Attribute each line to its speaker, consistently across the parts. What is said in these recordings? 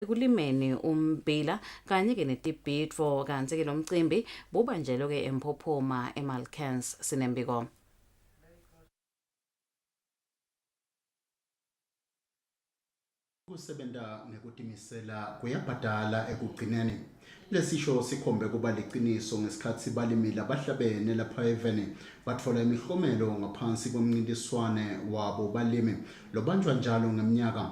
Speaker 1: ekulimeni ummbila kanye ke netibhidvo kanti ke lo mcimbi bubanjelwe ke eMphophoma eMalkans sinembiko.
Speaker 2: Kusebenza ngekutimisela kuyabhadala ekugcineni. Lesisho sikhombe kuba liqiniso ngesikhathi balimile abahlabene lapha eveni batfola imihlomelo ngaphansi komncintiswane wabo balimi lobanjwa njalo ngeminyaka.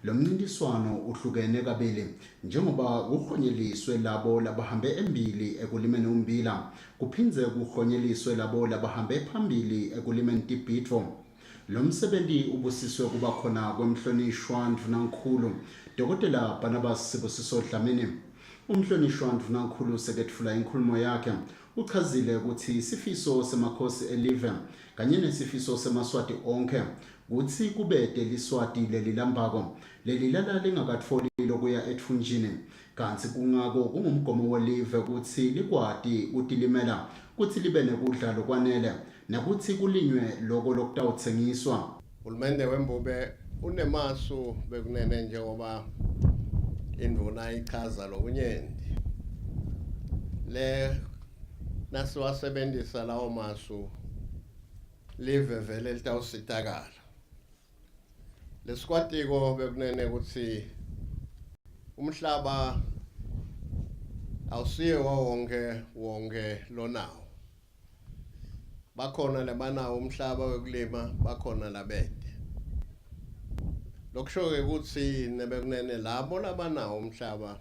Speaker 2: Lo mncintiswano uhlukene kabili njengoba kuhlonyeliswe labo labahambe embili ekulimeni ummbila kuphindze kuhlonyeliswe labo labahambe phambili ekulimeni tibhidvo. Lo msebenzi ubusiswe kuba khona kwemhlonishwa Ndvunankhulu Dr. Barnabas Sibusiso Dlamini. Umhlonishwa Ndvunankhulu seketfula inkhulumo yakhe uchazile ukuthi isifiso semakhosi elive kanye nesifiso semaswati onke kuthi kubete liswati lelilambako lelilala lingakatfoli lokuya ethunjini kanti kungako kungumgomo welive ukuthi likwati kutilimela kuthi libe nekudla lokwanele nakuthi kulinywe lokho lokutawuthengiswa.
Speaker 3: Uhulumende wembube unemasu bekunene njengoba induna ichaza lokunyenti le nasiwasebenzisa lawo masu live vele litawusitakala. Lesikwatiko bekunene ukuthi umhlaba awusiye wonke lonawo. Bakhona labanawo umhlaba wekulima, bakhona labede. Lokusho-ke ukuthi nebekunene labo labanawo umhlaba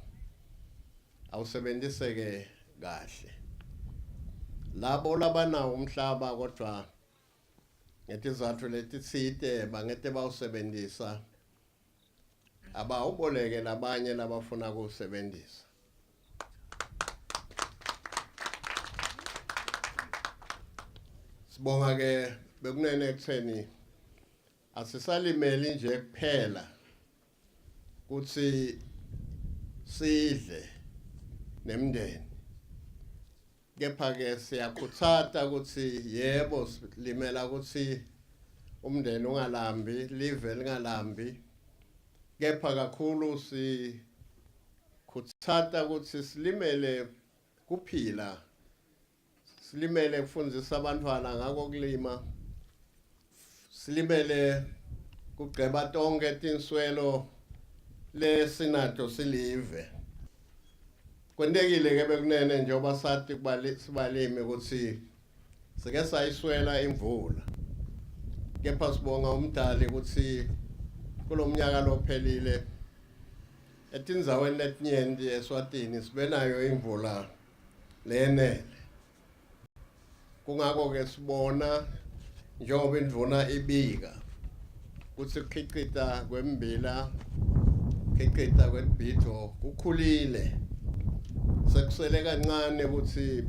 Speaker 3: awusebenziseke kahle. Labo labanawo umhlaba kodwa ngetizathu letitsite bangete bawusebenzisa abawuboleke labanye labafuna kuwusebenzisa. Sibonga ke bekunene ekutheni asisalimeli nje kuphela kuthi sidle nemndeni. Kepha ke siyakhuthata ukuthi yebo silimela ukuthi umndeni ungalambi, live lingalambi. Kepha kakhulu sikhuthata ukuthi silimele kuphila. Silimele kufundisa abantwana ngako kulima. Silimele kugceba tonke tinswelo lesinato silive. Kwentekile ke bekunene njengoba sathi sibalimi ukuthi sike sayiswela imvula. Kepha sibonga umdali ukuthi kulomnyaka lophelile etindzaweni letinyenti eSwatini sibenayo imvula lenele. Kungako ke sibona njengoba indvuna ibika ukuthi ukukhicita kwemmbila, ukukhicita kwetibhidvo kukhulile. Sekusele kancane ukuthi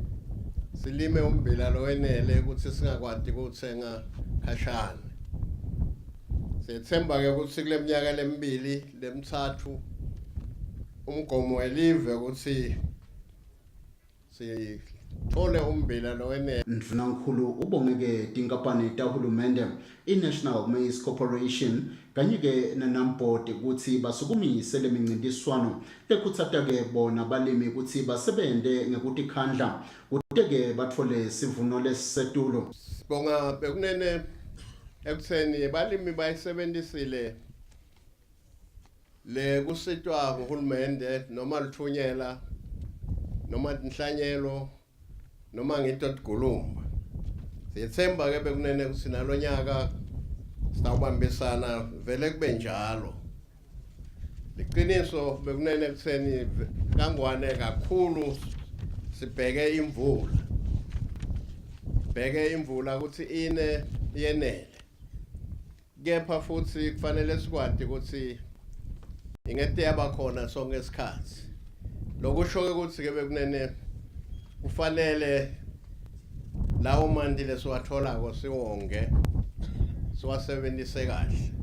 Speaker 3: silime ummbila lowenele ukuthi singakwati ukuthenga khashana. Sethemba ke ukuthi kule minyaka lemibili lemithathu umgomo welive ukuthi sithole ummbila lowenele.
Speaker 2: Ndvunankhulu ubongeke tinkampani tahulumende i-National Maize Corporation kanye ke neNAMPOD ukuthi basukumise lemincintiswano lekhutsata ke bona balimi ukuthi basebente ngekutikhandla kude ke batfole sivuno lesisetulo.
Speaker 3: Sibonga bekunene ekutheni balimi bayisebenzisile le kusitwa nguhulumende noma lithunyela noma inhlanyelo noma ngitotgulumba. Siyethemba ke bekunene ukuthi nalonyaka sitawubambisana vele kube njalo. Liqiniso bekunene ekutheni kangwane kakhulu sibheke imvula. Bheke imvula ukuthi ine yenele. Kepha futhi kufanele sikwati ukuthi ingete yabakhona sonke isikhathi. Lokusho ukuthi ke bekunene kufanele lawo mandi lesiwathola siwonge siwasebenzise kahle.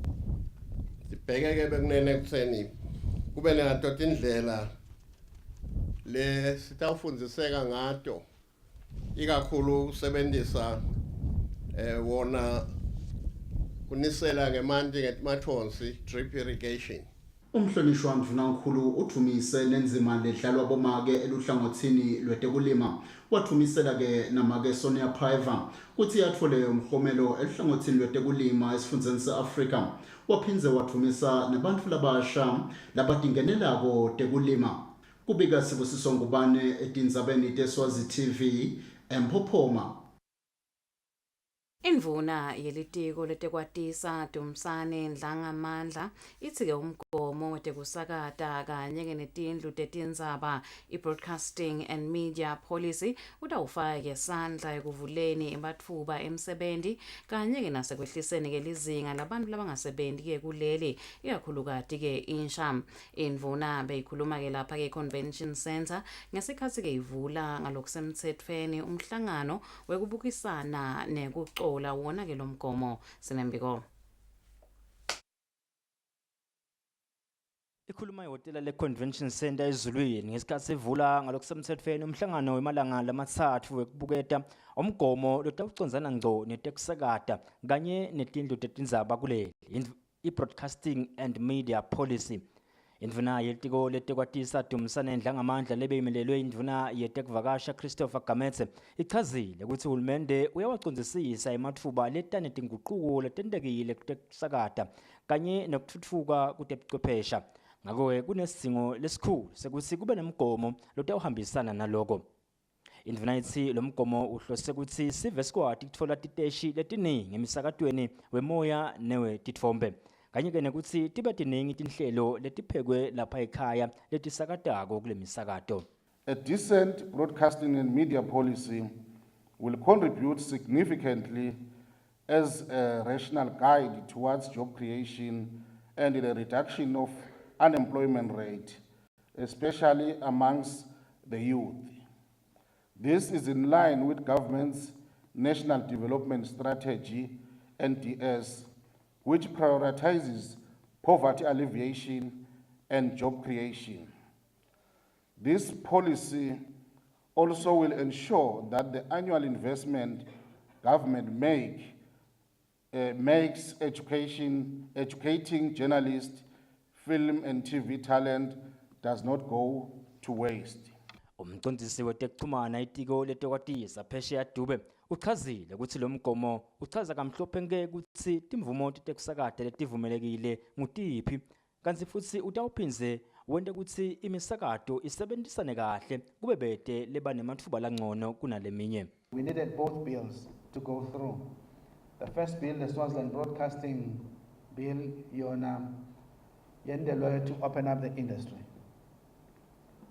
Speaker 3: Sibheke ke bekunene ekutheni kube nato indlela le sitawufundiseka ngato ikakhulu usebenzisa wona kunisela ngemanti ngetimathonsi drip irrigation.
Speaker 2: Umhlonishwa Mvunankulu uthumise nenzima ledlalwa bomake eluhlangothini lwetekulima wathumisela ke namake Sonia Paiva kuthi yathole umhlomelo eluhlangothini lwetekulima esifundeni seAfrika waphindze wathumisa nabantu labasha labadingenelako tekulima kubika Sibusiso Ngubane etindzabeni teSwazi TV eMphophoma.
Speaker 1: Indvuna yelitiko letekwatisa Dumisane Ndlangamandla ithi-ke umgomo wetekusakata kanye netindlu tetindzaba i-Broadcasting and Media Policy utawufaka isandla ekuvuleni ematfuba emsebenti kanye nasekwehliseni lizinga labantu labangasebenti kuleli ikakhulukati insha. Indvuna beyikhuluma lapha Convention Center ngesikhatsi ivula ngalokusemtsetfweni umhlangano wekubukisana nekucola wona lo mgomo sinembiko.
Speaker 4: Ikhuluma ihhotela le-Convention Center ezulwini ngesikhathi sivula ngalokusemthethweni umhlangano wemalanga lamatsatfu wekubuketa umgomo lotawucondzana ngco netekusakata kanye netindlu tetindzaba kuleli i-Broadcasting and Media Policy. Indvuna yelitiko letekwatisa Dumisane Ndlangamandla lebeyimelelwe indvuna yetekuvakasha Christopher Gametse ichazile ukuthi uhulumende uyawacondzisisa ematfuba letanetinguquko letentekile kutekusakata kanye nekutfutfuka kutebuchwephesha. Ngakho kunesidzingo lesikhulu sekuthi kube nemgomo lotawuhambisana naloko. Indvuna ithi lo mgomo uhlose ukuthi sive sikwati kutfola titeshi letiningi emisakatweni wemoya newetitfombe. Kanye nekuthi tibe tiningi tinhlelo letiphekwe lapha ekhaya letisakatako kule misakato.
Speaker 5: A decent broadcasting and media policy will contribute significantly as a rational guide towards job creation and the reduction of unemployment rate, especially amongst the youth. This is in line with government's National Development Strategy, NDS, which prioritizes poverty alleviation and job creation. This policy also will ensure that the annual investment government makes educating journalists, film and TV talent does not go to waste.
Speaker 4: Umcondzisi wetekuchumana itiko letekwatisa Phesheya Dube uchazile ukuthi lo mgomo uchaza kamhlophe nke ukuthi timvumo tekusakata letivumelekile ngutiphi kanti futhi utawuphindze wente ukuthi imisakato isebenzisane kahle kube bete leba nematfuba langcono kunaleminye.
Speaker 6: We needed both bills to go through. The first bill, the Swaziland Broadcasting Bill, yona yendelwe to open up the industry.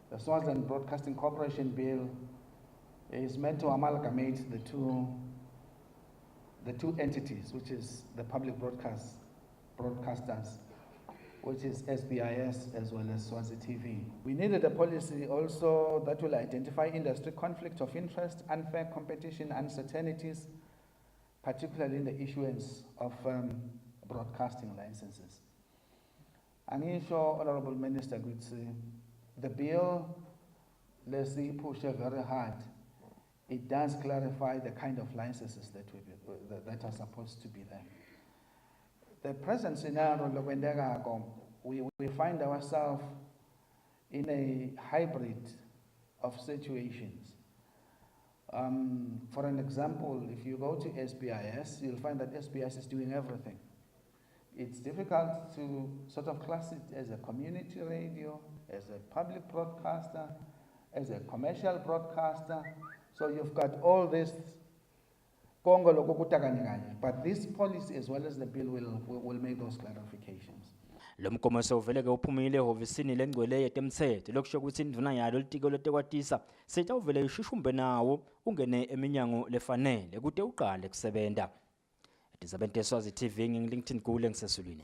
Speaker 6: The Swaziland Broadcasting Corporation Bill is meant to amalgamate the two entities, which is the public broadcasters, which is SBIS as well as Swazi TV. We needed a policy also that will identify industry conflict of interest, unfair competition, uncertainties, particularly in the issuance of broadcasting licenses. And sure, Honorable Minister Gutsi, the bill, let's see, push very hard. It does clarify the kind of licenses that are supposed to be there. The present scenario, we find ourselves in a hybrid of situations. For an example, if you go to SBIS, you'll find that SBIS is doing everything. It's difficult to sort of class it as a community radio, as a public broadcaster, as a commercial broadcaster. So you've got all this, but this policy as well as the bill will make those clarifications.
Speaker 4: Lo mgomo sewuvele uphumile ehovisini lengcwele yetemthetho lokusho ukuthi indvuna yalo litiko letekwatisa setawuvele ishishumbe nawo ungene eminyango lefanele kute uqale kusebenta. Etindzabeni teSwazi TV ngiLinkedIn Gule ngisesulwini.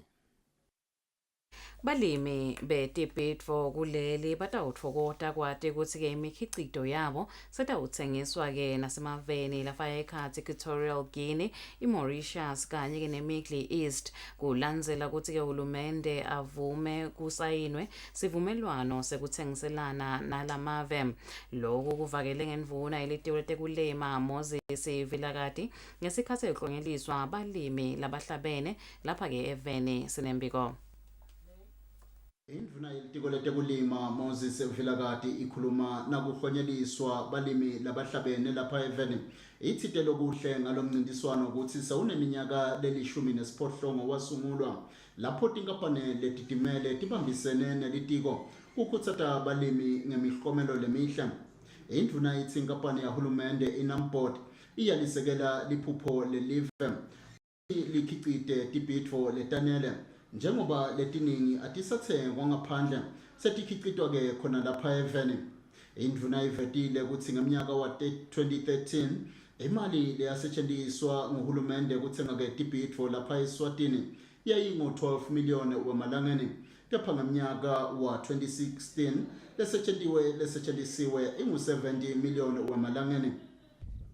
Speaker 1: Balimi betibhidvo kuleli batawutfokota kwati ukuthi imikhicito yabo setawutsengiswa nasemaveni lafaya ekhatsi Equatorial Guinea, iMauritius kanye neMiddle East kulandzela ukuthi uhulumende avume kusayinwe sivumelwano sekutsengiselana nalamave. Lokhu kuvakele ngendvuna ilitiko letekulima Moses Vilakati ngesikhatsi eklonyeliswa abalimi labahlabene lapha eveni sinembiko.
Speaker 2: Indvuna yelitiko letekulima Moses Vilakati ikhuluma nakuhlonyeliswa balimi labahlabene lapha eVeni. Ithite lokuhle ngalomncintiswano ukuthi sawuneminyaka leli-18 wasungulwa lapho tinkampani letitimele tibambisene nelitiko ukhutsata balimi ngemihlomelo lemihle. Indvuna ithi inkampani yahulumende iNamport iyalisekela liphupho lelive likhicite tibhidvo letanele njengoba letiningi atisathengwa ngaphandle setikhicitwa ke khona lapha eVeni. Indvuna ivetile ukuthi ngeminyaka wa-2013 imali leyasetshenziswa nguhulumende ukuthenga ke tibhidvo lapha eSwatini yayingu-12 million wemalangeni, kepha ngeminyaka wa-2016 lesetshenzisiwe ingu-70 million wemalangeni.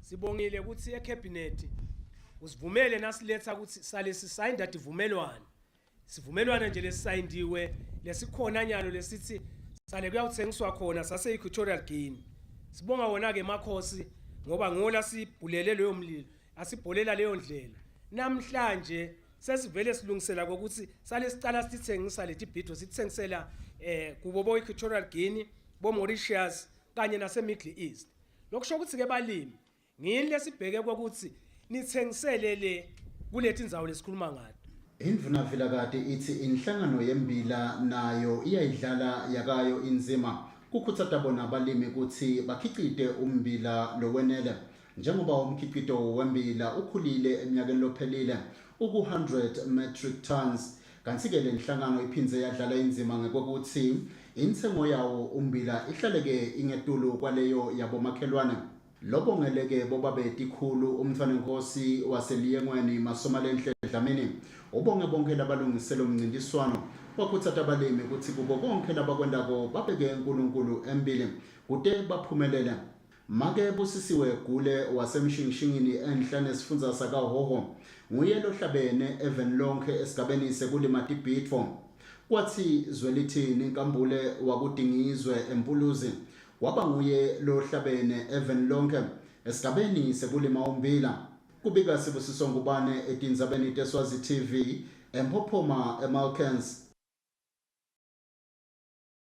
Speaker 7: Sibongile ukuthi ecabinet usivumele nasiletha ukuthi sale sisayinda divumelwano. Sivumelwano nje lesisayindiwe lesikhona nyalo lesithi sale kuyawuthengiswa khona sase Equatorial Guinea. Sibonga wona ke makhosi ngoba ngola sibhulele leyo mlilo, asibholela leyo ndlela. Namhlanje sesivele silungisela ukuthi sale sicala sithengisa leti bhidvo sithengisela kubo bo Equatorial Guinea, bo Mauritius kanye nase Middle East. Lokusho ukuthi ke balimi ngini lesibheke ukuthi nithengisele le kuleti ndzawo lesikhuluma ngayo.
Speaker 2: Indvuna Vilakati ithi inhlangano yembila nayo iyayidlala yakayo inzima kukhutsata bona abalimi ukuthi bakhicite umbila lowenele njengoba umkhicito wembila ukhulile eminyakeni lophelile uku-100 metric tons. Kanti ke le nhlangano iphindze yadlala inzima ngokuthi inthengo yawo umbila ihlaleke ingetulu kwaleyo yabomakhelwane. Lobongeleke bobabeti khulu umthwanenkosi waseliyengweni Masomalenhle Dlamini ubonge bonke labalungisela umncintiswano wakhutsata abalimi ukuthi kubo konke labakwendako babeke uNkulunkulu embili kude baphumelele. Make busisiwe Gule wasemshingishingini enhlane sifundza sakaHoho nguye lohlabene eVeni lonke esigabeni sekulima tibhidvo. Kwathi Zwelithini inkambule wakudingizwe eMpuluzi waba nguye lohlabene eVeni lonke esigabeni sekulima umbila. Kubika Sibusiso Ngubane etindzabeni teSwazi TV eMphophoma eMalkens.